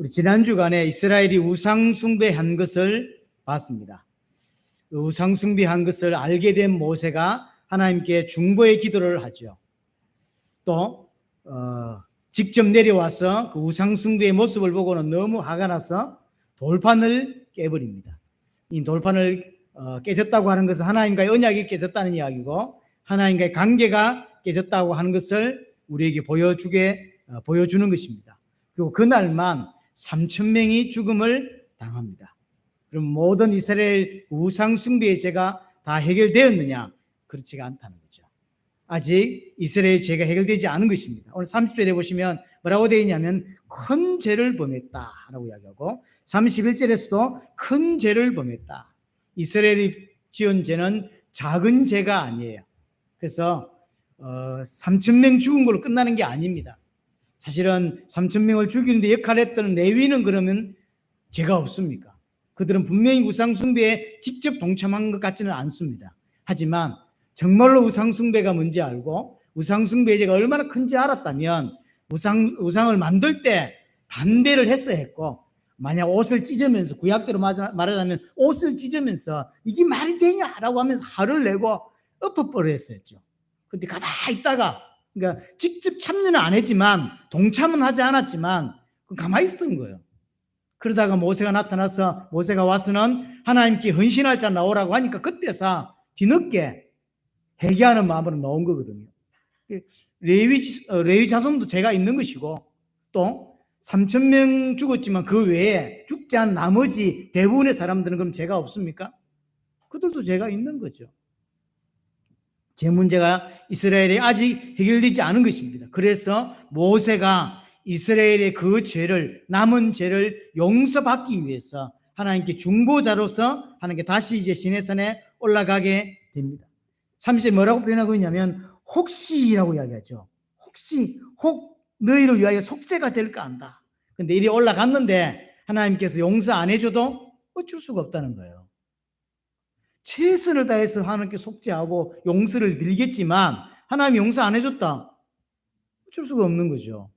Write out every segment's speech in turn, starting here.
우리 지난 주간에 이스라엘이 우상 숭배한 것을 봤습니다. 우상 숭배한 것을 알게 된 모세가 하나님께 중보의 기도를 하죠. 또 직접 내려와서 그 우상 숭배의 모습을 보고는 너무 화가 나서 돌판을 깨버립니다. 이 돌판을 깨졌다고 하는 것은 하나님과의 언약이 깨졌다는 이야기고, 하나님과의 관계가 깨졌다고 하는 것을 우리에게 보여주는 것입니다. 그리고 그날만 3,000명이 죽음을 당합니다. 그럼 모든 이스라엘 우상 숭배의 죄가 다 해결되었느냐? 그렇지가 않다는 거죠. 아직 이스라엘 죄가 해결되지 않은 것입니다. 오늘 30절에 보시면 뭐라고 되어 있냐면 큰 죄를 범했다라고 이야기하고, 31절에서도 큰 죄를 범했다. 이스라엘이 지은 죄는 작은 죄가 아니에요. 그래서 3,000명 죽은 걸로 끝나는 게 아닙니다. 사실은 3,000명을 죽이는데 역할을 했던 레위는 그러면 죄가 없습니까? 그들은 분명히 우상 숭배에 직접 동참한 것 같지는 않습니다. 하지만 정말로 우상 숭배가 뭔지 알고 우상 숭배의 죄가 얼마나 큰지 알았다면 우상을 만들 때 반대를 했어야 했고, 만약 옷을 찢으면서, 구약대로 말하자면 옷을 찢으면서 이게 말이 되냐라고 하면서 화를 내고 엎어버려 했었죠. 근데 가만히 있다가, 그러니까 직접 참여는 안 했지만 동참은 하지 않았지만 가만히 있었던 거예요. 그러다가 모세가 나타나서, 모세가 와서는 하나님께 헌신할 자 나오라고 하니까 그때서 뒤늦게 회개하는 마음으로 나온 거거든요. 레위 자손도 죄가 있는 것이고, 또 3,000명 죽었지만 그 외에 죽지 않은 나머지 대부분의 사람들은 그럼 죄가 없습니까? 그들도 죄가 있는 거죠. 죄 문제가 이스라엘에 아직 해결되지 않은 것입니다. 그래서 모세가 이스라엘의 그 죄를, 남은 죄를 용서받기 위해서 하나님께 중보자로서 하나님께 다시 이제 시내산에 올라가게 됩니다. 30절 뭐라고 표현하고 있냐면 혹시라고 이야기하죠. 혹 너희를 위하여 속죄가 될까 한다. 근데 이리 올라갔는데 하나님께서 용서 안 해줘도 어쩔 수가 없다는 거예요. 최선을 다해서 하나님께 속죄하고 용서를 빌겠지만 하나님이 용서 안 해줬다. 어쩔 수가 없는 거죠.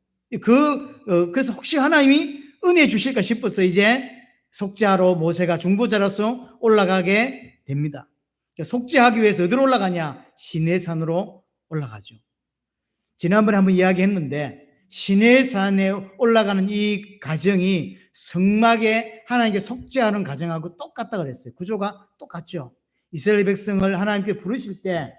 그래서 혹시 하나님이 은혜 주실까 싶어서 이제 속죄하러 모세가 중보자로서 올라가게 됩니다. 속죄하기 위해서 어디로 올라가냐? 시내산으로 올라가죠. 지난번에 한번 이야기했는데 시내산에 올라가는 이 과정이 성막에 하나님께 속죄하는 과정하고 똑같다 그랬어요. 구조가 똑같죠. 이스라엘 백성을 하나님께 부르실 때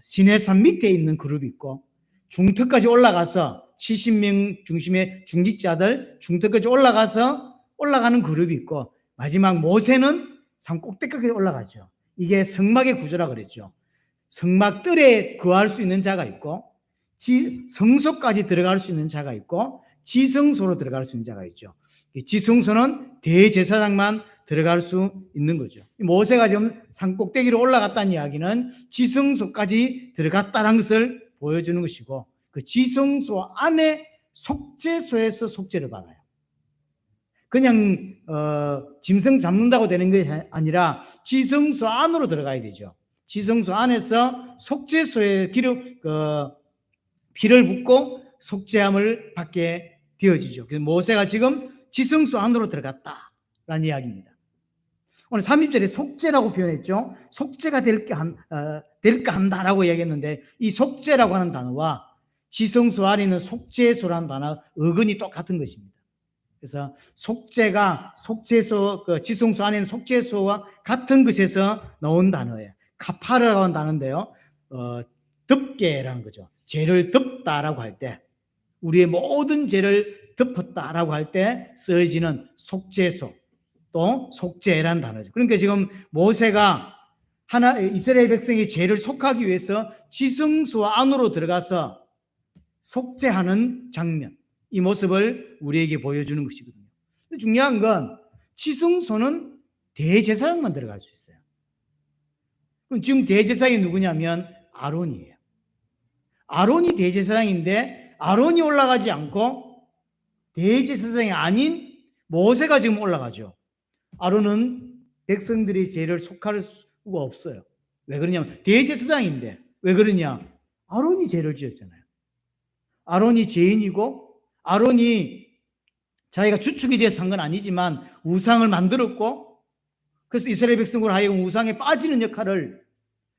시내산 밑에 있는 그룹이 있고, 중턱까지 올라가서 70명 중심의 중직자들 중턱까지 올라가는 그룹이 있고, 마지막 모세는 산 꼭대기까지 올라가죠. 이게 성막의 구조라 그랬죠. 성막 뜰에 거할 수 있는 자가 있고, 성소까지 들어갈 수 있는 자가 있고, 지성소로 들어갈 수 있는 자가 있죠. 지성소는 대제사장만 들어갈 수 있는 거죠. 모세가 지금 산 꼭대기로 올라갔다는 이야기는 지성소까지 들어갔다는 것을 보여주는 것이고, 그 지성소 안에 속죄소에서 속죄를 받아요. 그냥 짐승 잡는다고 되는 것이 아니라 지성소 안으로 들어가야 되죠. 지성소 안에서 속죄소에 피를 붓고 속죄함을 받게 되어지죠. 그래서 모세가 지금 지성소 안으로 들어갔다라는 이야기입니다. 오늘 30절에 속죄라고 표현했죠. 속죄가 될까 한다라고 이야기했는데, 이 속죄라고 하는 단어와 지성소 안에 있는 속죄소라는 단어 어근이 똑같은 것입니다. 그래서 속죄가 속죄소, 지성소 안에 있는 속죄소와 같은 것에서 나온 단어예요. 카파르라고 하는 단어인데요. 덮게라는 거죠. 죄를 덮다라고 할 때, 우리의 모든 죄를 덮었다라고 할 때 쓰여지는 속죄소, 또 속죄라는 단어죠. 그러니까 지금 모세가 이스라엘 백성이 죄를 속하기 위해서 지성소 안으로 들어가서 속죄하는 장면, 이 모습을 우리에게 보여주는 것이거든요. 근데 중요한 건 지성소는 대제사장만 들어갈 수 있어요. 그럼 지금 대제사장이 누구냐면 아론이에요. 아론이 대제사장인데 아론이 올라가지 않고 대제사장이 아닌 모세가 지금 올라가죠. 아론은 백성들의 죄를 속할 수가 없어요. 왜 그러냐면 대제사장인데. 왜 그러냐? 아론이 죄를 지었잖아요. 아론이 죄인이고 아론이 자기가 주축이 돼서 한 건 아니지만 우상을 만들었고, 그래서 이스라엘 백성으로 하여금 우상에 빠지는 역할을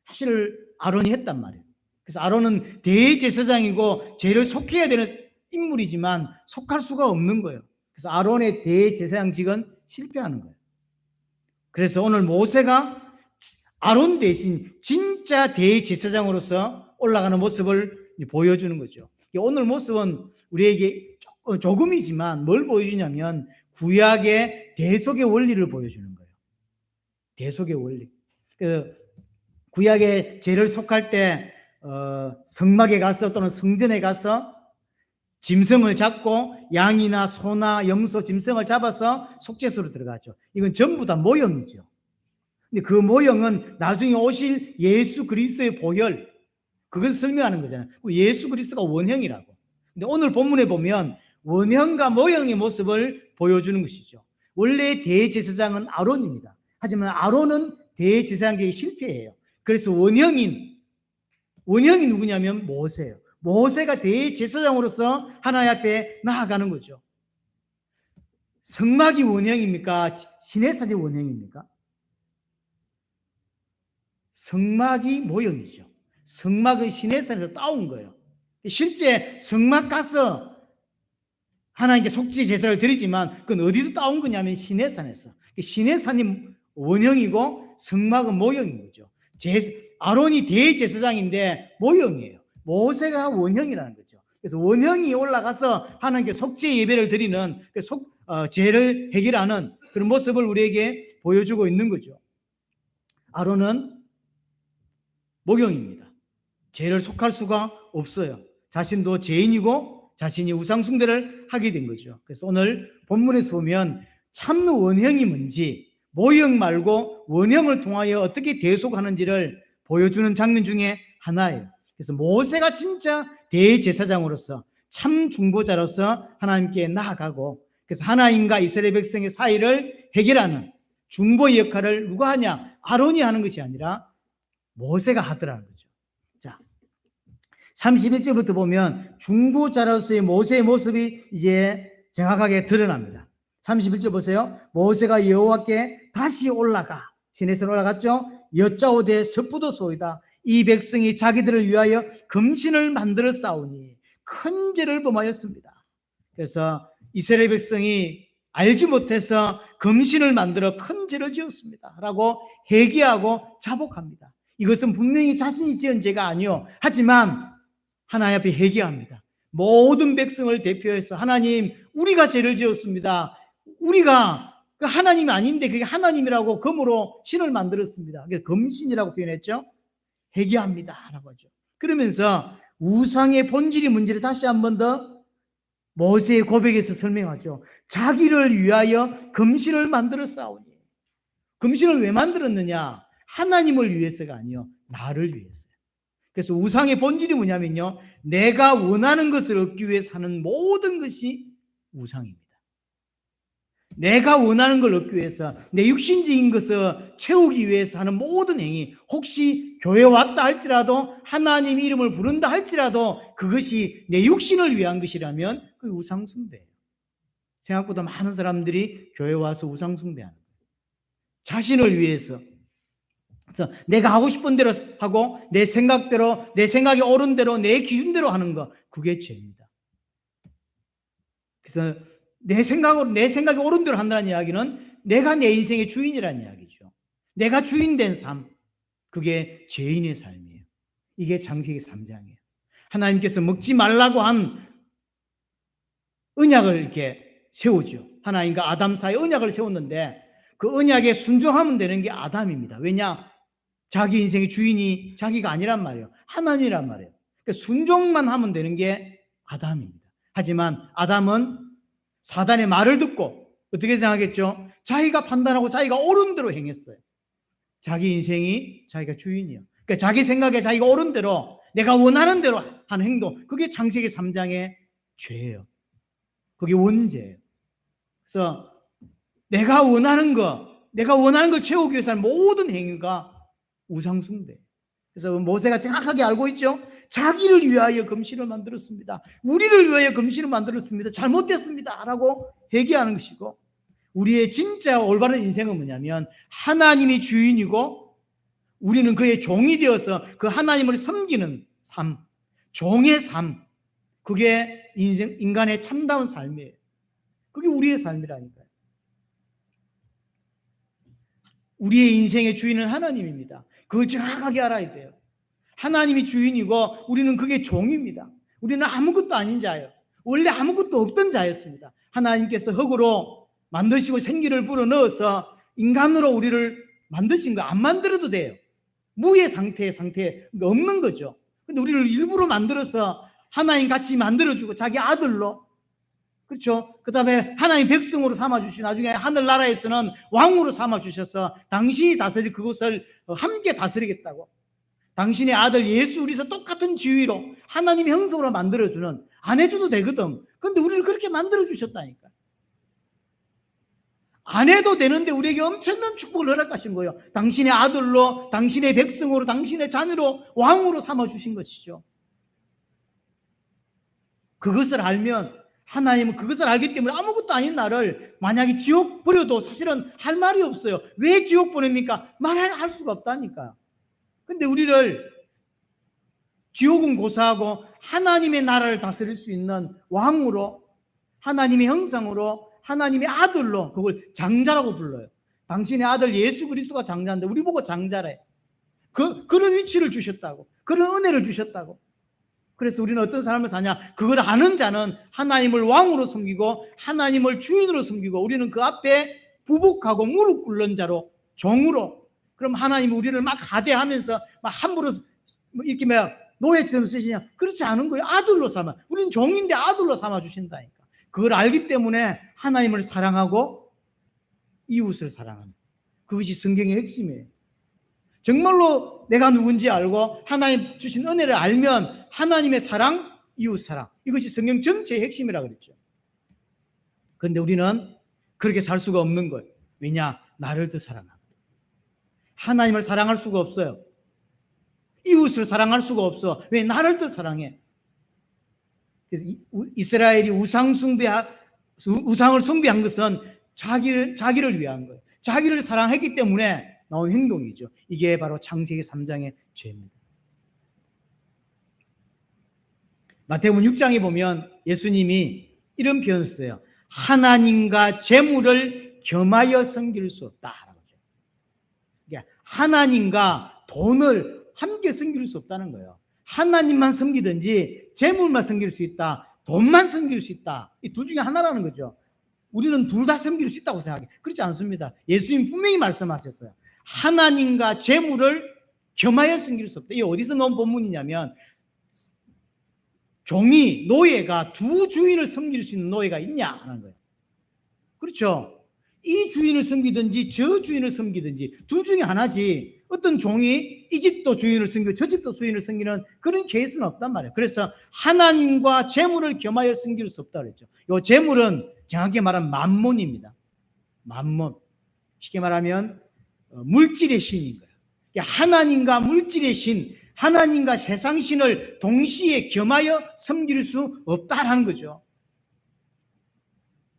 사실 아론이 했단 말이에요. 그래서 아론은 대제사장이고 죄를 속해야 되는 인물이지만 속할 수가 없는 거예요. 그래서 아론의 대제사장직은 실패하는 거예요. 그래서 오늘 모세가 아론 대신 진짜 대제사장으로서 올라가는 모습을 보여주는 거죠. 오늘 모습은 우리에게 조금이지만 뭘 보여주냐면 구약의 대속의 원리를 보여주는 거예요. 대속의 원리. 구약의 죄를 속할 때 성막에 가서 또는 성전에 가서 짐승을 잡고 양이나 소나 염소 짐승을 잡아서 속죄소로 들어가죠. 이건 전부 다 모형이죠. 근데 그 모형은 나중에 오실 예수 그리스도의 보혈, 그것을 설명하는 거잖아요. 예수 그리스도가 원형이라고. 근데 오늘 본문에 보면 원형과 모형의 모습을 보여주는 것이죠. 원래 대제사장은 아론입니다. 하지만 아론은 대제사장직에 실패해요. 그래서 원형이 누구냐면 모세예요. 모세가 대제사장으로서 하나님 앞에 나아가는 거죠. 성막이 원형입니까? 시내산이 원형입니까? 성막이 모형이죠. 성막은 시내산에서 따온 거예요. 실제 성막 가서 하나님께 속죄 제사를 드리지만 그건 어디서 따온 거냐면 시내산에서. 시내산이 원형이고 성막은 모형인 거죠. 아론이 대제사장인데 모형이에요. 모세가 원형이라는 거죠. 그래서 원형이 올라가서 하나님께 속죄 예배를 드리는 죄를 해결하는 그런 모습을 우리에게 보여주고 있는 거죠. 아론은 모형입니다. 죄를 속할 수가 없어요. 자신도 죄인이고 자신이 우상 숭배를 하게 된 거죠. 그래서 오늘 본문에서 보면 참 원형이 뭔지, 모형 말고 원형을 통하여 어떻게 대속하는지를 보여주는 장면 중에 하나예요. 그래서 모세가 진짜 대제사장으로서 참 중보자로서 하나님께 나아가고, 그래서 하나님과 이스라엘 백성의 사이를 해결하는 중보의 역할을 누가 하냐? 아론이 하는 것이 아니라 모세가 하더라는 거죠. 자, 31절부터 보면 중보자로서의 모세의 모습이 이제 정확하게 드러납니다. 31절 보세요. 모세가 여호와께 다시 올라가, 시내산으로 올라갔죠. 여짜오되 섣부도소이다. 이 백성이 자기들을 위하여 금신을 만들어 싸우니 큰 죄를 범하였습니다. 그래서 이스라엘 백성이 알지 못해서 금신을 만들어 큰 죄를 지었습니다 라고 회개하고 자복합니다. 이것은 분명히 자신이 지은 죄가 아니요, 하지만 하나님 앞에 회개합니다. 모든 백성을 대표해서 하나님, 우리가 죄를 지었습니다. 우리가 하나님이 아닌데 그게 하나님이라고 검으로 신을 만들었습니다. 그래서 검신이라고 표현했죠. 회개합니다 라고 하죠. 그러면서 우상의 본질이 뭔지를 다시 한 번 더 모세의 고백에서 설명하죠. 자기를 위하여 금신을 만들어 싸우니. 금신을 왜 만들었느냐? 하나님을 위해서가 아니요, 나를 위해서요. 그래서 우상의 본질이 뭐냐면요, 내가 원하는 것을 얻기 위해서 하는 모든 것이 우상입니다. 내가 원하는 걸 얻기 위해서, 내 육신적인 것을 채우기 위해서 하는 모든 행위, 혹시 교회 왔다 할지라도, 하나님 이름을 부른다 할지라도 그것이 내 육신을 위한 것이라면 그게 우상숭배예요. 생각보다 많은 사람들이 교회 와서 우상숭배하는 거예요. 자신을 위해서. 그래서 내가 하고 싶은 대로 하고 내 생각대로, 내 생각이 옳은 대로, 내 기준대로 하는 거, 그게 죄입니다. 그래서 내 생각이 옳은 대로 한다는 이야기는 내가 내 인생의 주인이라는 이야기죠. 내가 주인된 삶, 그게 죄인의 삶이에요. 이게 창세기 3장이에요. 하나님께서 먹지 말라고 한 언약을 이렇게 세우죠. 하나님과 아담 사이 언약을 세웠는데 그 언약에 순종하면 되는 게 아담입니다. 왜냐? 자기 인생의 주인이 자기가 아니란 말이에요. 하나님이란 말이에요. 그러니까 순종만 하면 되는 게 아담입니다. 하지만 아담은 사단의 말을 듣고 어떻게 생각했죠? 자기가 판단하고 자기가 옳은 대로 행했어요. 자기 인생이 자기가 주인이에요. 그러니까 자기 생각에 자기가 옳은 대로, 내가 원하는 대로 하는 행동, 그게 창세기 3장의 죄예요. 그게 원죄예요. 그래서 내가 원하는 걸 채우기 위해서 하는 모든 행위가 우상숭배. 그래서 모세가 정확하게 알고 있죠. 자기를 위하여 금신을 만들었습니다. 우리를 위하여 금신을 만들었습니다. 잘못됐습니다 라고 회개하는 것이고, 우리의 진짜 올바른 인생은 뭐냐면 하나님이 주인이고 우리는 그의 종이 되어서 그 하나님을 섬기는 삶, 종의 삶, 그게 인간의 참다운 삶이에요. 그게 우리의 삶이라니까요. 우리의 인생의 주인은 하나님입니다. 그걸 정확하게 알아야 돼요. 하나님이 주인이고 우리는 그게 종입니다. 우리는 아무것도 아닌 자예요. 원래 아무것도 없던 자였습니다. 하나님께서 흙으로 만드시고 생기를 불어넣어서 인간으로 우리를 만드신 거 안 만들어도 돼요. 무의 상태에 없는 거죠. 근데 우리를 일부러 만들어서 하나님 같이 만들어주고 자기 아들로, 그렇죠? 그 다음에 하나님 백성으로 삼아주시고 나중에 하늘나라에서는 왕으로 삼아주셔서 당신이 다스릴 그것을 함께 다스리겠다고, 당신의 아들 예수 그리스도 똑같은 지위로 하나님의 형상으로 만들어주는, 안 해줘도 되거든. 근데 우리를 그렇게 만들어주셨다니까. 안 해도 되는데 우리에게 엄청난 축복을 허락하신 거예요. 당신의 아들로, 당신의 백성으로, 당신의 자녀로, 왕으로 삼아주신 것이죠. 그것을 알면, 하나님은 그것을 알기 때문에 아무것도 아닌 나를 만약에 지옥 버려도 사실은 할 말이 없어요. 왜 지옥 보냅니까? 말할 수가 없다니까. 근데 우리를 지옥은 고사하고 하나님의 나라를 다스릴 수 있는 왕으로, 하나님의 형상으로, 하나님의 아들로, 그걸 장자라고 불러요. 당신의 아들 예수 그리스도가 장자인데 우리 보고 장자래. 그런 위치를 주셨다고, 그런 은혜를 주셨다고. 그래서 우리는 어떤 삶을 사냐? 그걸 아는 자는 하나님을 왕으로 섬기고 하나님을 주인으로 섬기고, 우리는 그 앞에 부복하고 무릎 꿇는 자로, 종으로. 그럼 하나님이 우리를 막 하대하면서 막 함부로 이렇게 막 노예처럼 쓰시냐? 그렇지 않은 거예요. 아들로 삼아. 우리는 종인데 아들로 삼아 주신다니까. 그걸 알기 때문에 하나님을 사랑하고 이웃을 사랑하는, 그것이 성경의 핵심이에요. 정말로 내가 누군지 알고 하나님 주신 은혜를 알면 하나님의 사랑, 이웃 사랑, 이것이 성경 전체의 핵심이라고 그랬죠. 그런데 우리는 그렇게 살 수가 없는 거예요. 왜냐? 나를 더 사랑하고. 하나님을 사랑할 수가 없어요. 이웃을 사랑할 수가 없어. 왜? 나를 더 사랑해. 그래서 이스라엘이 우상을 숭배한 것은 자기를 위한 거예요. 자기를 사랑했기 때문에 나온 행동이죠. 이게 바로 창세기 3장의 죄입니다. 마태복음 6장에 보면 예수님이 이런 표현을 써요. 하나님과 재물을 겸하여 섬길 수 없다라고 하죠. 그러니까 하나님과 돈을 함께 섬길 수 없다는 거예요. 하나님만 섬기든지 재물만 섬길 수 있다, 돈만 섬길 수 있다, 이 둘 중에 하나라는 거죠. 우리는 둘 다 섬길 수 있다고 생각해요. 그렇지 않습니다. 예수님 분명히 말씀하셨어요. 하나님과 재물을 겸하여 섬길 수 없다. 이게 어디서 나온 본문이냐면, 종이, 노예가 두 주인을 섬길 수 있는 노예가 있냐 하는 거예요. 그렇죠? 이 주인을 섬기든지 저 주인을 섬기든지 둘 중에 하나지, 어떤 종이 이 집도 주인을 섬기고 저 집도 주인을 섬기는 그런 케이스는 없단 말이에요. 그래서 하나님과 재물을 겸하여 섬길 수 없다고 그랬죠. 이 재물은 정확히 말하면 만몬입니다. 만몬. 쉽게 말하면 물질의 신인 거예요. 하나님과 물질의 신, 하나님과 세상 신을 동시에 겸하여 섬길 수 없다라는 거죠.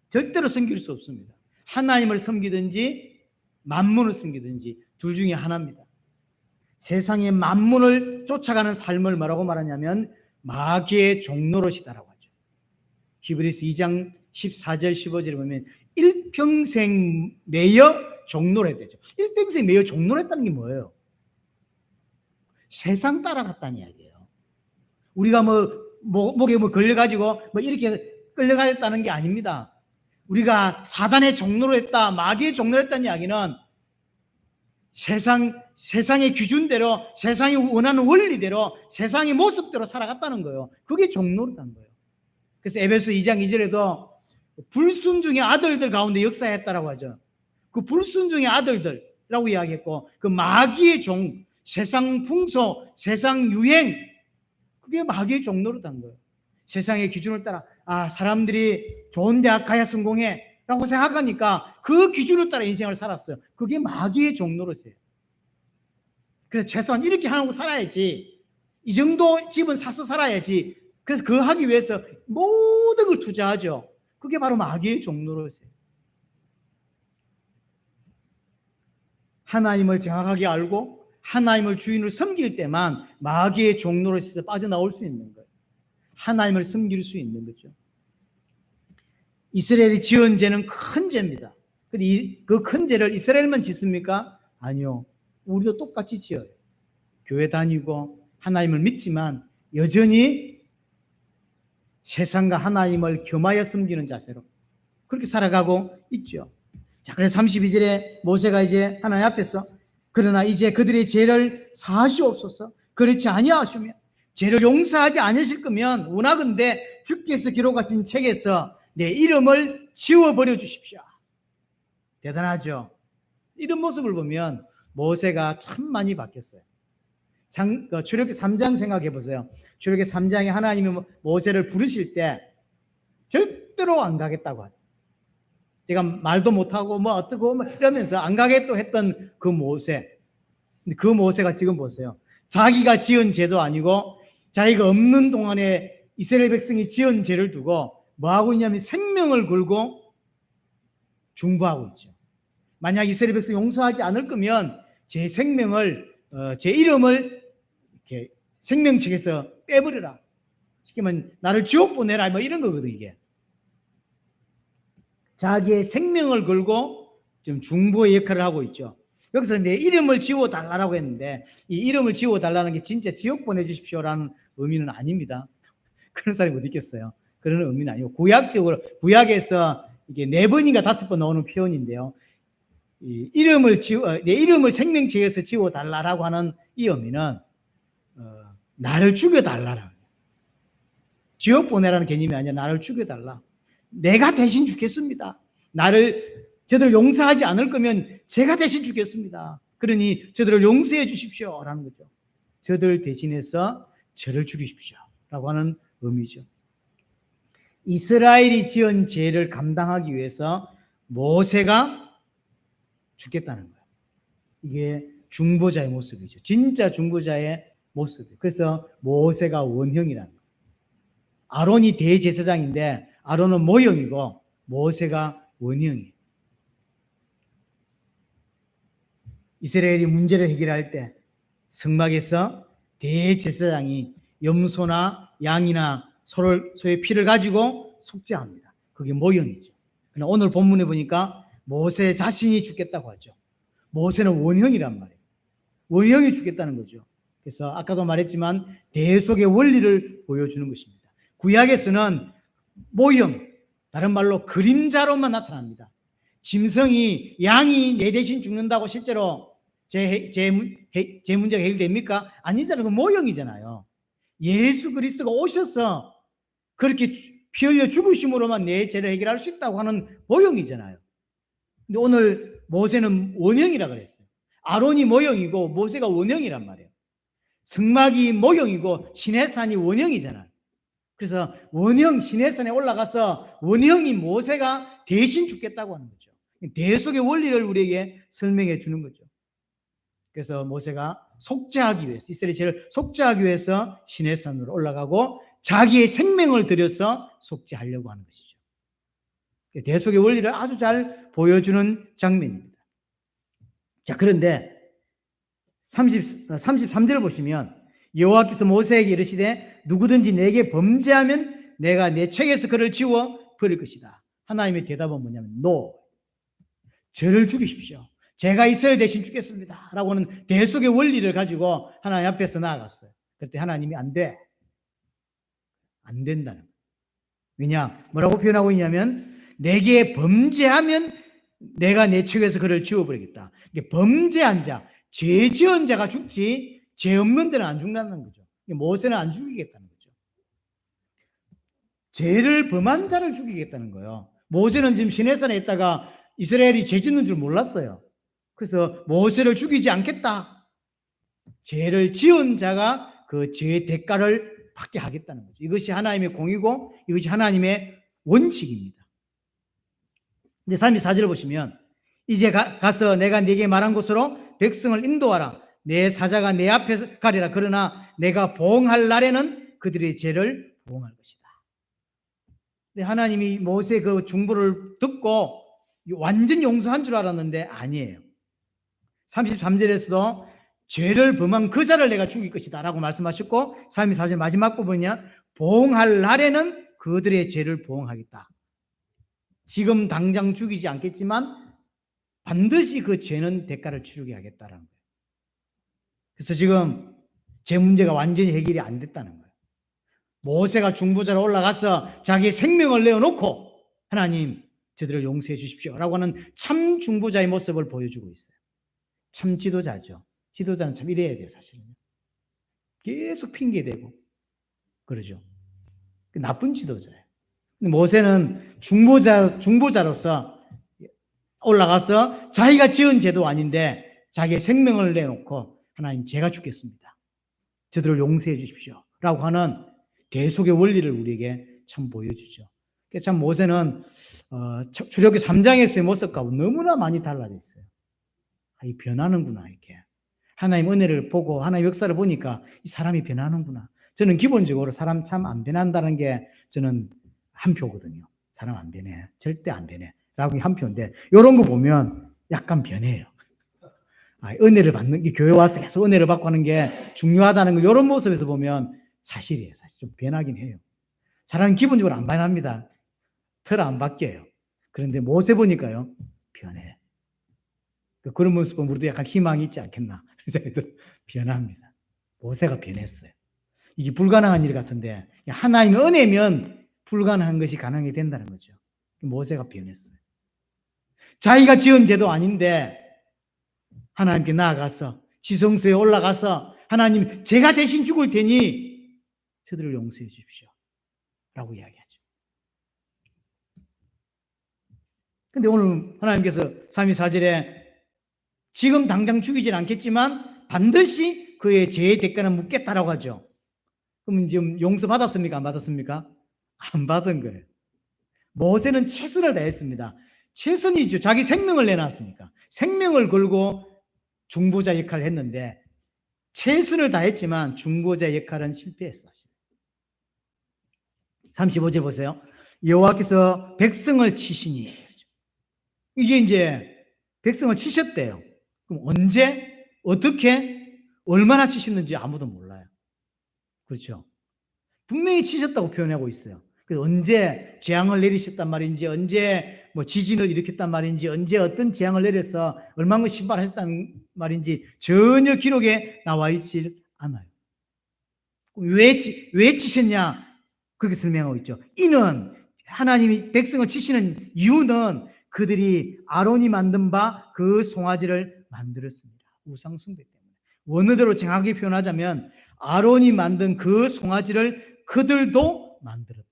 절대로 섬길 수 없습니다. 하나님을 섬기든지 만몬을 섬기든지 둘 중에 하나입니다. 세상의 만몬을 쫓아가는 삶을 뭐라고 말하냐면 마귀의 종노릇이다라고 하죠. 히브리서 2장 14절 15절에 보면 일평생 매여 종노릇되죠. 일평생 매여 종노릇했다는 게 뭐예요? 세상 따라갔다는 이야기예요. 우리가 목에 걸려가지고 이렇게 끌려가겠다는 게 아닙니다. 우리가 사단의 종로로 했다, 마귀의 종로로 했다는 이야기는 세상의 기준대로, 세상이 원하는 원리대로, 세상의 모습대로 살아갔다는 거예요. 그게 종로였다는 거예요. 그래서 에베소 2장 2절에도 불순종의 아들들 가운데 역사했다라고 하죠. 그 불순종의 아들들이라고 이야기했고, 그 마귀의 종, 세상 풍소, 세상 유행, 그게 마귀의 종로였다는 거예요. 세상의 기준을 따라 사람들이 좋은 대학 가야 성공해 라고 생각하니까 그 기준을 따라 인생을 살았어요. 그게 마귀의 종노릇이에요. 그래서 최소한 이렇게 하고 살아야지. 이 정도 집은 사서 살아야지. 그래서 그 하기 위해서 모든 걸 투자하죠. 그게 바로 마귀의 종노릇이에요. 하나님을 정확하게 알고 하나님을 주인으로 섬길 때만 마귀의 종노릇에서 빠져나올 수 있는 거예요. 하나님을 섬길 수 있는 거죠. 이스라엘이 지은 죄는 큰 죄입니다. 그 큰 죄를 이스라엘만 짓습니까? 아니요. 우리도 똑같이 지어요. 교회 다니고 하나님을 믿지만 여전히 세상과 하나님을 겸하여 섬기는 자세로 그렇게 살아가고 있죠. 자, 그래서 32절에 모세가 이제 하나님 앞에서 그러나 이제 그들의 죄를 사하시옵소서. 그렇지 아니하시면 죄를 용서하지 않으실 거면 원하건대 주께서 기록하신 책에서 내 이름을 지워버려 주십시오. 대단하죠. 이런 모습을 보면 모세가 참 많이 바뀌었어요. 출애굽기 3장 생각해 보세요. 출애굽기 3장에 하나님이 모세를 부르실 때 절대로 안 가겠다고 하죠. 제가 말도 못하고 뭐 어떻고 뭐 이러면서 안 가겠다고 했던 그 모세. 근데 그 모세가 지금 보세요. 자기가 지은 죄도 아니고 자기가 없는 동안에 이스라엘 백성이 지은 죄를 두고 뭐 하고 있냐면 생명을 걸고 중보하고 있죠. 만약 이스라엘 백성 용서하지 않을 거면 제 생명을 제 이름을 이렇게 생명책에서 빼버려라. 쉽게 말하면 나를 지옥 보내라 뭐 이런 거거든 이게. 자기의 생명을 걸고 좀 중보의 역할을 하고 있죠. 여기서 내 이름을 지워달라고 했는데 이 이름을 지워달라는 게 진짜 지옥 보내주십시오라는 의미는 아닙니다. 그런 사람이 어디 있겠어요. 그런 의미는 아니고 구약적으로 구약에서 이게 4번인가 5번 나오는 표현인데요. 내 이름을 생명책에서 지워달라고 하는 이 의미는 나를 죽여달라라는 거예요. 지옥 보내라는 개념이 아니라 나를 죽여달라. 내가 대신 죽겠습니다. 저들을 용서하지 않을 거면 제가 대신 죽겠습니다. 그러니 저들을 용서해 주십시오라는 거죠. 저들 대신해서 저를 죽이십시오 라고 하는 의미죠. 이스라엘이 지은 죄를 감당하기 위해서 모세가 죽겠다는 거예요. 이게 중보자의 모습이죠. 진짜 중보자의 모습이에요. 그래서 모세가 원형이라는 거예요. 아론이 대제사장인데 아론은 모형이고 모세가 원형이에요. 이스라엘이 문제를 해결할 때 성막에서 대제사장이 염소나 양이나 소의 피를 가지고 속죄합니다. 그게 모형이죠. 그러나 오늘 본문에 보니까 모세 자신이 죽겠다고 하죠. 모세는 원형이란 말이에요. 원형이 죽겠다는 거죠. 그래서 아까도 말했지만 대속의 원리를 보여주는 것입니다. 구약에서는 모형, 다른 말로 그림자로만 나타납니다. 짐승이 양이 내 대신 죽는다고 실제로 제 문제가 해결됩니까? 아니잖아요. 그 모형이잖아요. 예수 그리스도가 오셔서 그렇게 피 흘려 죽으심으로만 내 죄를 해결할 수 있다고 하는 모형이잖아요. 근데 오늘 모세는 원형이라 그랬어요. 아론이 모형이고 모세가 원형이란 말이에요. 성막이 모형이고 시내산이 원형이잖아요. 그래서 원형 시내산에 올라가서 원형인 모세가 대신 죽겠다고 하는 거죠. 대속의 원리를 우리에게 설명해 주는 거죠. 그래서 모세가 속죄하기 위해서 이스라엘 죄를 속죄하기 위해서 시내산으로 올라가고 자기의 생명을 들여서 속죄하려고 하는 것이죠. 대속의 원리를 아주 잘 보여주는 장면입니다. 자, 그런데 33절을 보시면 여호와께서 모세에게 이르시되 누구든지 내게 범죄하면 내가 내 책에서 그를 지워 버릴 것이다. 하나님의 대답은 뭐냐면 no. 저를 죽이십시오. 제가 이스라엘 대신 죽겠습니다. 라고 하는 대속의 원리를 가지고 하나님 앞에서 나아갔어요. 그때 하나님이 안 돼. 안 된다는 거예요. 왜냐? 뭐라고 표현하고 있냐면 내게 범죄하면 내가 내 책에서 그를 지워버리겠다. 이게 범죄한 자, 죄 지은 자가 죽지 죄 없는 자는 안 죽는다는 거죠. 모세는 안 죽이겠다는 거죠. 죄를 범한 자를 죽이겠다는 거예요. 모세는 지금 시내산에 있다가 이스라엘이 죄 짓는 줄 몰랐어요. 그래서 모세를 죽이지 않겠다. 죄를 지은 자가 그 죄의 대가를 받게 하겠다는 거죠. 이것이 하나님의 공이고 이것이 하나님의 원칙입니다. 근데 34절을 보시면 이제 가서 내가 네게 말한 곳으로 백성을 인도하라. 내 사자가 내 앞에서 가리라. 그러나 내가 보응할 날에는 그들의 죄를 보응할 것이다. 근데 하나님이 모세 그 중보를 듣고 완전 용서한 줄 알았는데 아니에요. 33절에서도 죄를 범한 그 자를 내가 죽일 것이다 라고 말씀하셨고, 34절 마지막 부분이냐, 보응할 날에는 그들의 죄를 보응하겠다. 지금 당장 죽이지 않겠지만 반드시 그 죄는 대가를 치르게 하겠다라는 거예요. 그래서 지금 죄 문제가 완전히 해결이 안 됐다는 거예요. 모세가 중보자로 올라가서 자기의 생명을 내어놓고 하나님 저들을 용서해 주십시오 라고 하는 참 중보자의 모습을 보여주고 있어요. 참 지도자죠. 지도자는 참 이래야 돼요, 사실은. 계속 핑계대고 그러죠. 나쁜 지도자예요. 모세는 중보자로서 올라가서 자기가 지은 죄도 아닌데 자기의 생명을 내놓고 하나님 제가 죽겠습니다. 저들을 용서해 주십시오 라고 하는 대속의 원리를 우리에게 참 보여주죠. 참 모세는 출애굽기 3장에서의 모습과 너무나 많이 달라져 있어요. 이 변하는구나 이렇게. 하나님 은혜를 보고 하나님 역사를 보니까 이 사람이 변하는구나. 저는 기본적으로 사람 참 안 변한다는 게 저는 한 표거든요. 사람 안 변해. 절대 안 변해. 라고 한 표인데 이런 거 보면 약간 변해요. 은혜를 받는 게 교회 와서 계속 은혜를 받고 하는 게 중요하다는 걸 이런 모습에서 보면 사실이에요. 사실 좀 변하긴 해요. 사람은 기본적으로 안 변합니다. 털 안 바뀌어요. 그런데 모세 보니까요. 변해. 그런 모습 보면 우리도 약간 희망이 있지 않겠나. 변합니다. 모세가 변했어요. 이게 불가능한 일 같은데 하나님의 은혜면 불가능한 것이 가능이 된다는 거죠. 모세가 변했어요. 자기가 지은 죄도 아닌데 하나님께 나아가서 지성소에 올라가서 하나님 제가 대신 죽을 테니 저들을 용서해 주십시오 라고 이야기하죠. 근데 오늘 하나님께서 34절에 지금 당장 죽이진 않겠지만 반드시 그의 죄의 대가는 묻겠다라고 하죠. 그럼 지금 용서 받았습니까? 안 받았습니까? 안 받은 거예요. 모세는 최선을 다했습니다. 최선이죠. 자기 생명을 내놨으니까. 생명을 걸고 중보자 역할을 했는데 최선을 다했지만 중보자 역할은 실패했어. 35절 보세요. 여호와께서 백성을 치시니. 이게 이제 백성을 치셨대요. 그럼 언제, 어떻게, 얼마나 치셨는지 아무도 몰라요. 그렇죠? 분명히 치셨다고 표현하고 있어요. 그래서 언제 재앙을 내리셨단 말인지, 언제 뭐 지진을 일으켰단 말인지, 언제 어떤 재앙을 내려서 얼마나 신발하셨단 말인지 전혀 기록에 나와 있지 않아요. 왜 치셨냐? 그렇게 설명하고 있죠. 이는 하나님이 백성을 치시는 이유는 그들이 아론이 만든 바 그 송아지를 만들었습니다. 우상 숭배 때문에. 원어대로 정확하게 표현하자면 아론이 만든 그 송아지를 그들도 만들었다.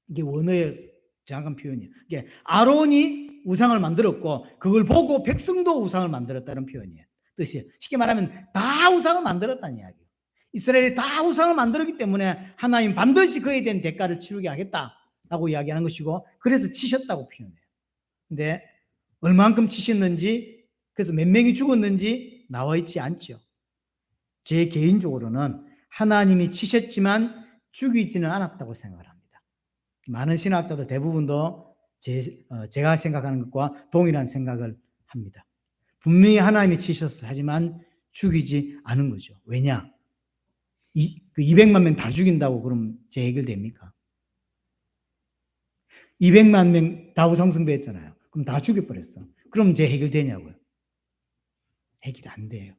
이게 원어의 정확한 표현이에요. 이게 아론이 우상을 만들었고 그걸 보고 백성도 우상을 만들었다는 표현이에요. 뜻이에요. 쉽게 말하면 다 우상을 만들었다는 이야기예요. 이스라엘이 다 우상을 만들었기 때문에 하나님 반드시 그에 대한 대가를 치르게 하겠다라고 이야기하는 것이고 그래서 치셨다고 표현해요. 근데 얼만큼 치셨는지 그래서 몇 명이 죽었는지 나와 있지 않죠. 제 개인적으로는 하나님이 치셨지만 죽이지는 않았다고 생각을 합니다. 많은 신학자들 대부분도 제가 생각하는 것과 동일한 생각을 합니다. 분명히 하나님이 치셨어요. 하지만 죽이지 않은 거죠. 왜냐? 200만 명 다 죽인다고 그럼 제 해결됩니까? 200만 명 다 우상숭배했잖아요. 그럼 다 죽여버렸어. 그럼 제 해결되냐고요? 해결이 안 돼요.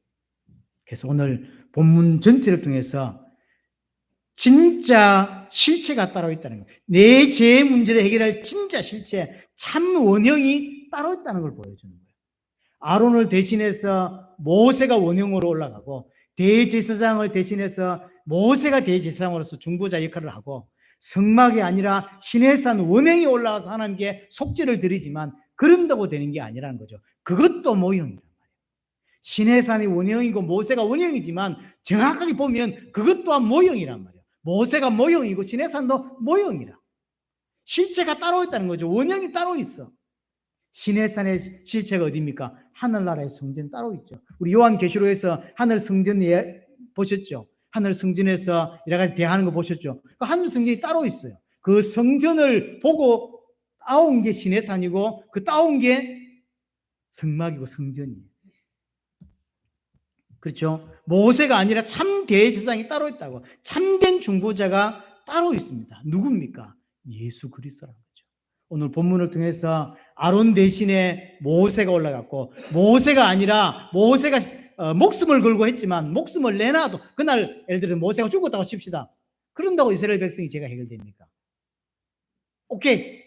그래서 오늘 본문 전체를 통해서 진짜 실체가 따로 있다는 거예요. 내 죄의 문제를 해결할 진짜 실체, 참 원형이 따로 있다는 걸 보여주는 거예요. 아론을 대신해서 모세가 원형으로 올라가고 대제사장을 대신해서 모세가 대제사장으로서 중보자 역할을 하고 성막이 아니라 시내산 원형이 올라가서 하나님께 속죄를 드리지만 그런다고 되는 게 아니라는 거죠. 그것도 모형이란 말이에요. 시내산이 원형이고 모세가 원형이지만 정확하게 보면 그것 또한 모형이란 말이에요. 모세가 모형이고 시내산도 모형이라. 실체가 따로 있다는 거죠. 원형이 따로 있어. 시내산의 실체가 어디입니까? 하늘나라의 성전 따로 있죠. 우리 요한계시록에서 하늘 성전 보셨죠? 하늘 성전에서 여러 가지 대하는 거 보셨죠? 그 하늘 성전이 따로 있어요. 그 성전을 보고 따온 게 시내산이고 그 따온 게 성막이고 성전이에요. 그렇죠? 모세가 아니라 참 대제사장이 따로 있다고. 참된 중보자가 따로 있습니다. 누굽니까? 예수 그리스도라는 거죠. 오늘 본문을 통해서 아론 대신에 모세가 올라갔고, 모세가 아니라 모세가 목숨을 걸고 했지만 목숨을 내놔도 그날 예를 들어서 모세가 죽었다고 칩시다. 그런다고 이스라엘 백성이 죄가 해결됩니까? 오케이.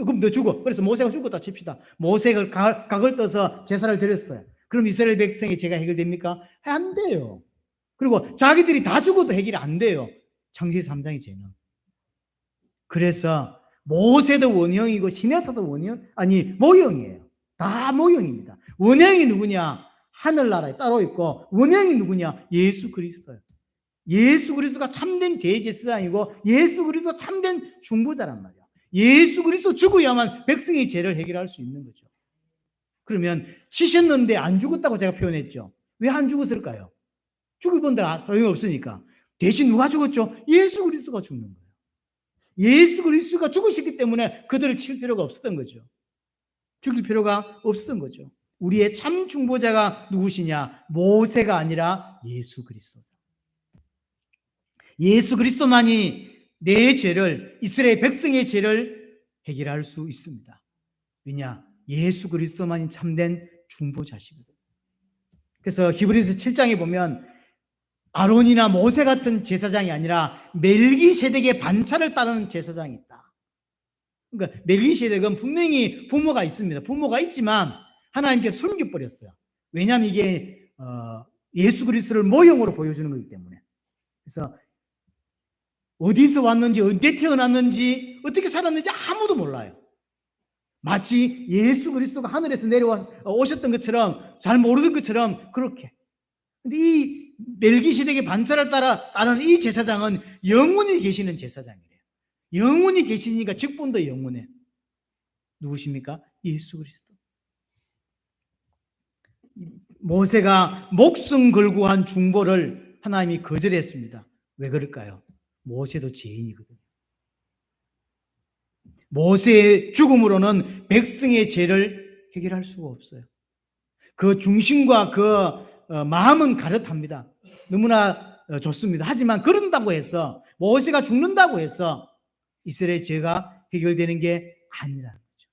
그럼 너 죽어. 그래서 모세가 죽었다 칩시다. 모세가 각을 떠서 제사를 드렸어요. 그럼 이스라엘 백성의 죄가 해결됩니까? 안 돼요. 그리고 자기들이 다 죽어도 해결이 안 돼요. 창세기 3장의 죄는. 그래서 모세도 원형이고 시내사도 모형이에요. 다 모형입니다. 원형이 누구냐? 하늘나라에 따로 있고, 원형이 누구냐? 예수 그리스도예요. 예수 그리스도가 참된 대제사장이고 예수 그리스도 참된 중보자란 말이야. 예수 그리스도 죽어야만 백성의 죄를 해결할 수 있는 거죠. 그러면 치셨는데 안 죽었다고 제가 표현했죠. 왜 안 죽었을까요? 죽을 분들 소용없으니까. 대신 누가 죽었죠? 예수 그리스도가 죽는 거예요. 예수 그리스도가 죽으셨기 때문에 그들을 칠 필요가 없었던 거죠. 죽일 필요가 없었던 거죠. 우리의 참 중보자가 누구시냐? 모세가 아니라 예수 그리스도. 예수 그리스도만이 내 죄를, 이스라엘 백성의 죄를 해결할 수 있습니다. 왜냐? 예수 그리스도만이 참된 중보자시거든요. 그래서 히브리서 7장에 보면 아론이나 모세 같은 제사장이 아니라 멜기세덱의 반차를 따르는 제사장이 있다. 그러니까 멜기세덱은 분명히 부모가 있습니다. 부모가 있지만 하나님께 숨겨버렸어요. 왜냐하면 이게 예수 그리스도를 모형으로 보여주는 거기 때문에. 그래서 어디서 왔는지, 언제 태어났는지, 어떻게 살았는지 아무도 몰라요. 마치 예수 그리스도가 하늘에서 오셨던 것처럼, 잘 모르던 것처럼 그렇게. 근데 이 멜기세덱의 반차를 따르는 이 제사장은 영원히 계시는 제사장이래요. 영원히 계시니까 직분도 영원해. 누구십니까? 예수 그리스도. 모세가 목숨 걸고 한 중보를 하나님이 거절했습니다. 왜 그럴까요? 모세도 죄인이거든요. 모세의 죽음으로는 백성의 죄를 해결할 수가 없어요. 그 중심과 그 마음은 가릇합니다. 너무나 좋습니다. 하지만 그런다고 해서, 모세가 죽는다고 해서 이스라엘 죄가 해결되는 게 아니라는 거죠.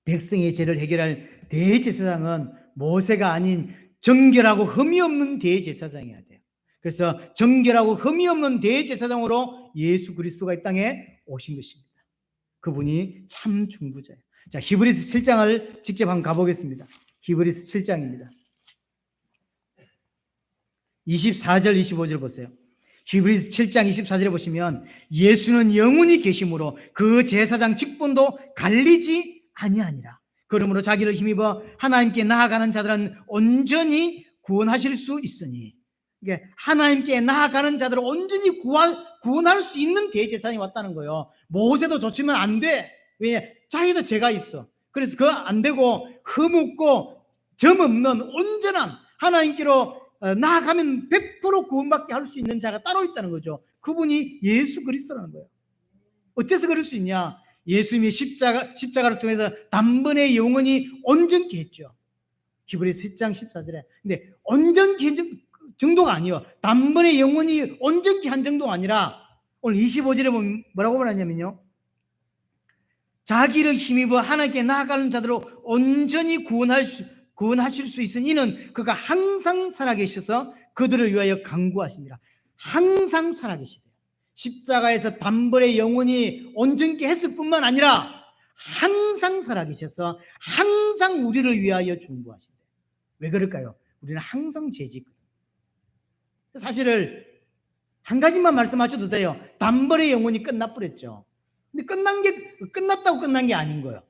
백성의 죄를 해결할 대제사장은 모세가 아닌 정결하고 흠이 없는 대제사장이어야 돼요. 그래서 정결하고 흠이 없는 대제사장으로 예수 그리스도가 이 땅에 오신 것입니다. 그분이 참 중보자예요. 자, 히브리서 7장을 직접 한번 가보겠습니다. 히브리서 7장입니다. 24절 25절 보세요. 히브리서 7장 24절에 보시면 예수는 영원히 계심으로 그 제사장 직분도 갈리지 아니하니라. 그러므로 자기를 힘입어 하나님께 나아가는 자들은 온전히 구원하실 수 있으니, 이게 하나님께 나아가는 자들을 온전히 구원할 수 있는 대제사장이 왔다는 거예요. 모세도 좋지만 안 돼. 왜? 자기도 죄가 있어. 그래서 그거 안 되고 흠없고 점 없는 온전한 하나님께로 나아가면 100% 구원받게 할 수 있는 자가 따로 있다는 거죠. 그분이 예수 그리스도라는 거예요. 어째서 그럴 수 있냐? 예수님이 십자가를 통해서 단번에 영원히 온전케 했죠. 히브리서 10장 14절에. 근데 온전케 한 정도가 아니요. 단번에 영원히 온전케 한 정도가 아니라 오늘 25절에 보면 뭐라고 말하냐면요. 자기를 힘입어 하나님께 나아가는 자들로 온전히 구원하실 수 있으니 이는 그가 항상 살아계셔서 그들을 위하여 간구하십니다. 항상 살아계시대요. 십자가에서 단번에 영원히 온전케 했을 뿐만 아니라 항상 살아계셔서 항상 우리를 위하여 중보하신대요. 왜 그럴까요? 우리는 항상 죄짓거든요. 사실을 한 가지만 말씀하셔도 돼요. 단번에 영원히 끝나버렸죠. 근데 끝났다고 끝난 게 아닌 거예요.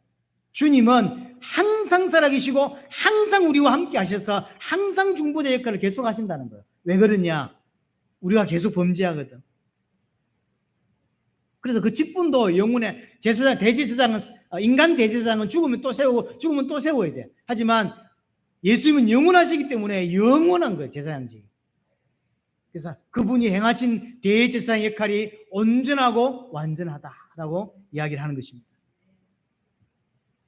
주님은 항상 살아계시고 항상 우리와 함께 하셔서 항상 중보자 역할을 계속 하신다는 거예요. 왜 그러냐? 우리가 계속 범죄하거든. 그래서 그 직분도 영혼의 제사장, 대제사장은, 인간 대제사장은 죽으면 또 세우고 죽으면 또 세워야 돼. 하지만 예수님은 영원하시기 때문에 영원한 거예요, 제사장직이. 그래서 그분이 행하신 대제사장 역할이 온전하고 완전하다라고 이야기를 하는 것입니다.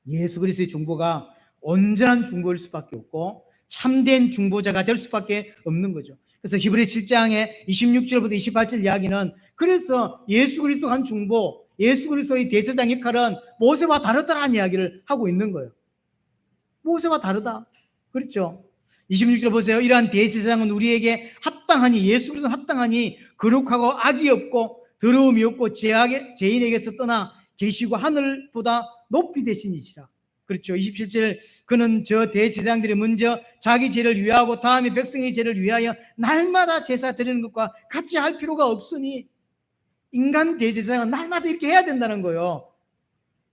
예수 그리스도의 중보가 온전한 중보일 수밖에 없고 참된 중보자가 될 수밖에 없는 거죠. 그래서 히브리 7장의 26절부터 28절 이야기는 그래서 예수 그리스도가 한 중보, 예수 그리스도의 대제사장 역할은 모세와 다르다라는 이야기를 하고 있는 거예요. 모세와 다르다. 그렇죠. 26절 보세요. 이러한 대제사장은 우리에게 합당하니, 예수 그리스도는 합당하니 거룩하고 악이 없고 더러움이 없고 죄인에게서 떠나 계시고 하늘보다 높이 되시니시라. 그렇죠. 27절 그는 저 대제사장들이 먼저 자기 죄를 위하고 다음에 백성의 죄를 위하여 날마다 제사 드리는 것과 같이 할 필요가 없으니 인간 대제사장은 날마다 이렇게 해야 된다는 거예요.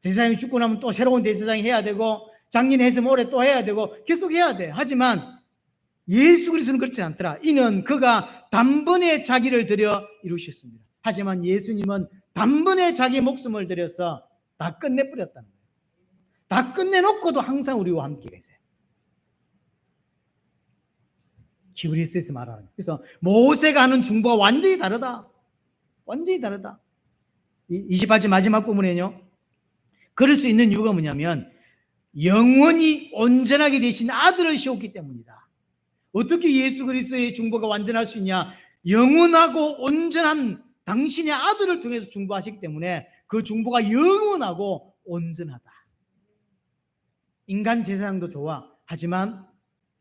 대제사장이 죽고 나면 또 새로운 대제사장이 해야 되고 작년 했으면 올해 또 해야 되고 계속 해야 돼. 하지만 예수 그리스도는 그렇지 않더라. 이는 그가 단번에 자기를 들여 이루셨습니다. 하지만 예수님은 단번에 자기 목숨을 들여서 다 끝내버렸다는 거예요. 다 끝내놓고도 항상 우리와 함께 계세요. 히브리서에서 말하는 거예요. 그래서 모세가 하는 중보가 완전히 다르다. 완전히 다르다. 28절 마지막 부분에는요. 그럴 수 있는 이유가 뭐냐면 영원히 온전하게 되신 아들을 씌웠기 때문이다. 어떻게 예수 그리스도의 중보가 완전할 수 있냐? 영원하고 온전한 당신의 아들을 통해서 중보하시기 때문에 그 중보가 영원하고 온전하다. 인간 제사장도 좋아. 하지만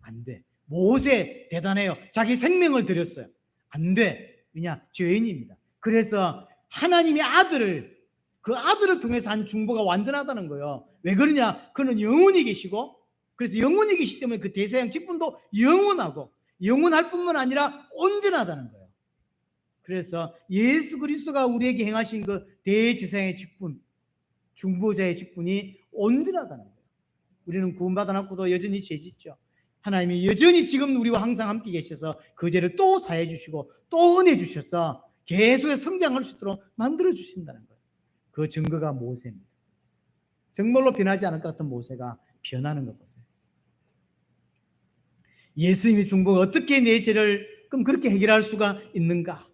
안 돼. 모세 대단해요. 자기 생명을 드렸어요. 안 돼. 왜냐? 죄인입니다. 그래서 하나님의 아들을, 그 아들을 통해서 한 중보가 완전하다는 거예요. 왜 그러냐? 그는 영원히 계시고, 그래서 영원히 계시기 때문에 그 대제사장 직분도 영원하고, 영원할 뿐만 아니라 온전하다는 거예요. 그래서 예수 그리스도가 우리에게 행하신 그 대제사장의 직분, 중보자의 직분이 온전하다는 거예요. 우리는 구원받아 놨고도 여전히 죄 짓죠. 하나님이 여전히 지금 우리와 항상 함께 계셔서 그 죄를 또 사해 주시고 또 은혜 주셔서 계속해서 성장할 수 있도록 만들어 주신다는 거예요. 그 증거가 모세입니다. 정말로 변하지 않을 것 같은 모세가 변하는 것 보세요. 예수님의 중보가 어떻게 내 죄를 그럼 그렇게 해결할 수가 있는가?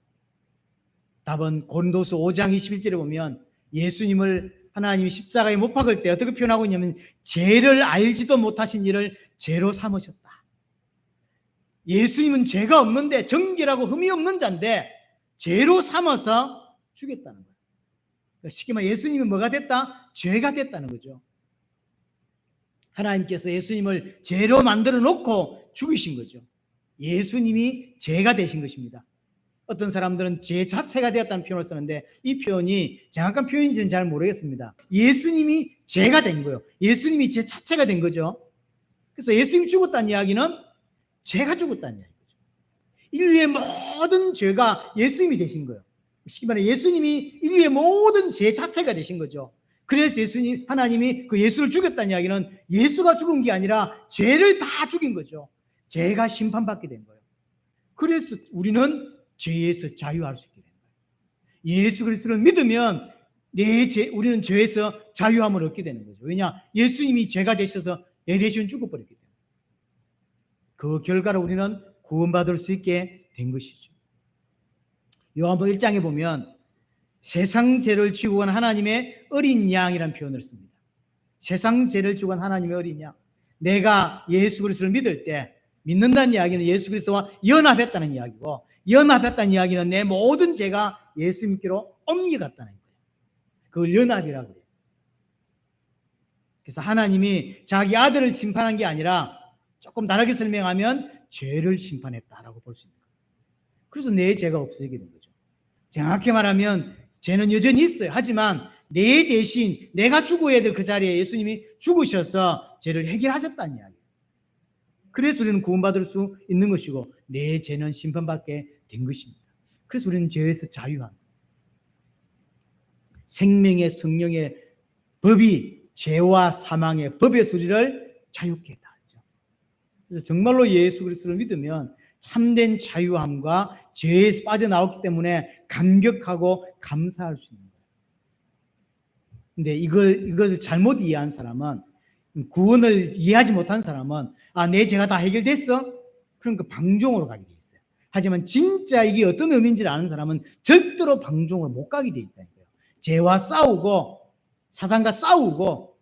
답은 고린도서 5장 21절에 보면 예수님을 하나님이 십자가에 못 박을 때 어떻게 표현하고 있냐면 죄를 알지도 못하신 이를 죄로 삼으셨다. 예수님은 죄가 없는데 정결하고 흠이 없는 자인데 죄로 삼아서 죽였다는 거예요. 쉽게 말해 예수님이 뭐가 됐다? 죄가 됐다는 거죠. 하나님께서 예수님을 죄로 만들어 놓고 죽이신 거죠. 예수님이 죄가 되신 것입니다. 어떤 사람들은 죄 자체가 되었다는 표현을 쓰는데 이 표현이 정확한 표현인지는 잘 모르겠습니다. 예수님이 죄가 된 거예요. 예수님이 죄 자체가 된 거죠. 그래서 예수님이 죽었다는 이야기는 죄가 죽었다는 이야기죠. 인류의 모든 죄가 예수님이 되신 거예요. 쉽게 말해 예수님이 인류의 모든 죄 자체가 되신 거죠. 그래서 예수님, 하나님이 그 예수를 죽였다는 이야기는 예수가 죽은 게 아니라 죄를 다 죽인 거죠. 죄가 심판받게 된 거예요. 그래서 우리는 죄에서 자유할 수 있게 된 거예요. 예수 그리스도를 믿으면 우리는 죄에서 자유함을 얻게 되는 거죠. 왜냐? 예수님이 죄가 되셔서 내 대신 죽어버렸기 때문에. 그 결과로 우리는 구원받을 수 있게 된 것이죠. 요한복음 1장에 보면 세상 죄를 지고 간 하나님의 어린 양이라는 표현을 씁니다. 세상 죄를 지고 간 하나님의 어린 양. 내가 예수 그리스도를 믿을 때 믿는다는 이야기는 예수 그리스도와 연합했다는 이야기고 연합했다는 이야기는 내 모든 죄가 예수님께로 옮겨갔다는 거예요. 그걸 연합이라고 해요. 그래서 하나님이 자기 아들을 심판한 게 아니라 조금 다르게 설명하면 죄를 심판했다라고 볼 수 있는 거예요. 그래서 내 죄가 없어지게 된 거죠. 정확히 말하면 죄는 여전히 있어요. 하지만 내 대신 내가 죽어야 될 그 자리에 예수님이 죽으셔서 죄를 해결하셨다는 이야기예요. 그래서 우리는 구원받을 수 있는 것이고 내 죄는 심판받게 된 것입니다. 그래서 우리는 죄에서 자유한 생명의 성령의 법이 죄와 사망의 법에서 우리를 자유케 했다. 그래서 정말로 예수 그리스도를 믿으면 참된 자유함과 죄에서 빠져나왔기 때문에 감격하고 감사할 수 있는 거예요. 근데 이걸 잘못 이해한 사람은, 구원을 이해하지 못한 사람은, 내 죄가 다 해결됐어? 그러니까 방종으로 가게 돼 있어요. 하지만 진짜 이게 어떤 의미인지를 아는 사람은 절대로 방종으로 못 가게 돼 있다는 거예요. 죄와 싸우고 사단과 싸우고,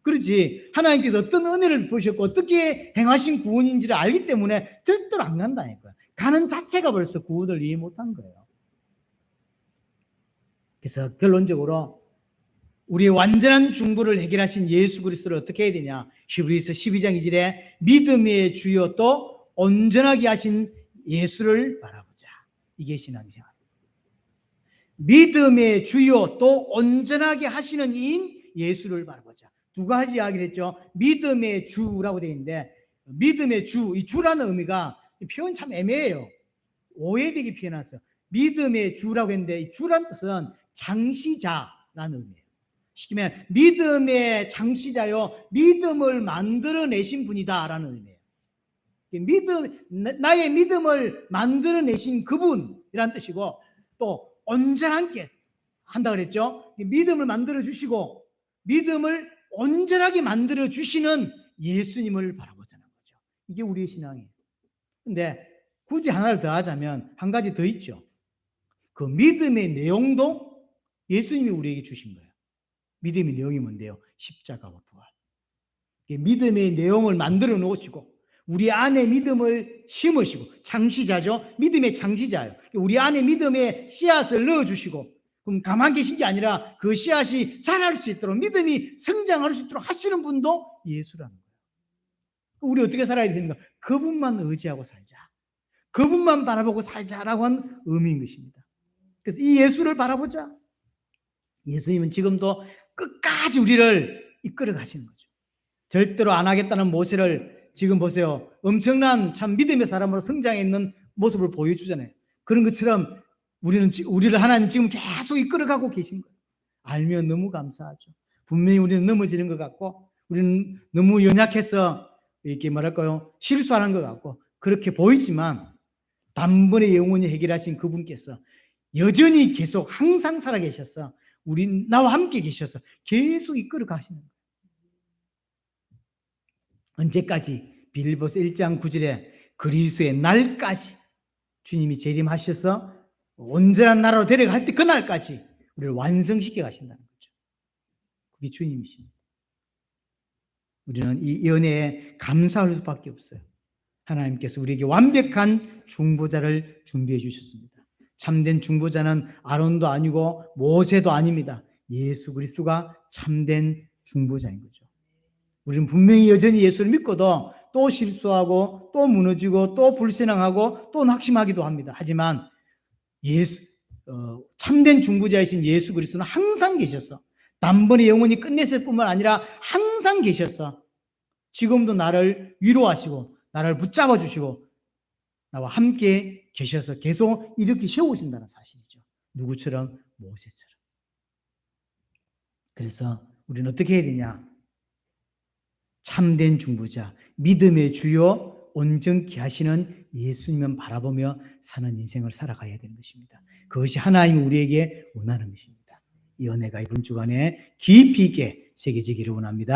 그렇지, 하나님께서 어떤 은혜를 보셨고 어떻게 행하신 구원인지를 알기 때문에 절대로 안 간다는 거예요. 가는 자체가 벌써 구원을 이해 못한 거예요. 그래서 결론적으로 우리의 완전한 중보를 해결하신 예수 그리스도를 어떻게 해야 되냐? 히브리서 12장 2절에 믿음의 주요 또 온전하게 하신 예수를 바라보자. 이게 신앙생활. 믿음의 주요 또 온전하게 하시는 이인 예수를 바라보자. 두 가지 이야기를 했죠. 믿음의 주라고 되어 있는데, 믿음의 주, 이 주라는 의미가 표현 참 애매해요. 오해되게 표현했어요. 믿음의 주라고 했는데, 이 주란 뜻은 장시자라는 의미예요. 쉽게 말하면 믿음의 장시자요, 믿음을 만들어내신 분이다라는 의미예요. 나의 믿음을 만들어내신 그분이란 뜻이고, 또 온전하게 한다 그랬죠. 믿음을 만들어주시고 믿음을 온전하게 만들어주시는 예수님을 바라보자는 거죠. 이게 우리의 신앙이에요. 근데 굳이 하나를 더 하자면 한 가지 더 있죠. 그 믿음의 내용도 예수님이 우리에게 주신 거예요. 믿음의 내용이 뭔데요? 십자가와 부활. 믿음의 내용을 만들어 놓으시고 우리 안에 믿음을 심으시고, 장시자죠. 믿음의 장시자예요. 우리 안에 믿음의 씨앗을 넣어주시고, 그럼 가만히 계신 게 아니라 그 씨앗이 자랄 수 있도록, 믿음이 성장할 수 있도록 하시는 분도 예수라는 거예요. 우리 어떻게 살아야 됩니까? 그분만 의지하고 살자, 그분만 바라보고 살자라고 한 의미인 것입니다. 그래서 이 예수를 바라보자. 예수님은 지금도 끝까지 우리를 이끌어 가시는 거죠. 절대로 안 하겠다는 모세를 지금 보세요. 엄청난 참 믿음의 사람으로 성장해 있는 모습을 보여주잖아요. 그런 것처럼 우리를 하나님 지금 계속 이끌어가고 계신 거예요. 알면 너무 감사하죠. 분명히 우리는 넘어지는 것 같고, 우리는 너무 연약해서 이렇게 뭐랄까요, 실수하는 것 같고 그렇게 보이지만, 단번에 영원히 해결하신 그분께서 여전히 계속 항상 살아계셔서 나와 함께 계셔서 계속 이끌어 가시는 거예요. 언제까지? 빌립보서 1장 9절에 그리스도의 날까지, 주님이 재림하셔서 온전한 나라로 데려갈 때 그날까지 우리를 완성시켜 가신다는 거죠. 그게 주님이십니다. 우리는 이 은혜에 감사할 수밖에 없어요. 하나님께서 우리에게 완벽한 중보자를 준비해 주셨습니다. 참된 중보자는 아론도 아니고 모세도 아닙니다. 예수 그리스도가 참된 중보자인 거죠. 우리는 분명히 여전히 예수를 믿고도 또 실수하고 또 무너지고 또 불신앙하고 또 낙심하기도 합니다. 하지만 참된 중보자이신 예수 그리스도는 항상 계셔서, 단번에 영원히 끝냈을 뿐만 아니라 항상 계셔서 지금도 나를 위로하시고 나를 붙잡아 주시고 나와 함께 계셔서 계속 이렇게 세우신다는 사실이죠. 누구처럼? 모세처럼. 그래서 우리는 어떻게 해야 되냐? 참된 중보자, 믿음의 주요 온전케 하시는 예수님을 바라보며 사는 인생을 살아가야 되는 것입니다. 그것이 하나님이 우리에게 원하는 것입니다. 이 은혜가 이번 주간에 깊이 있게 새겨지기를 원합니다.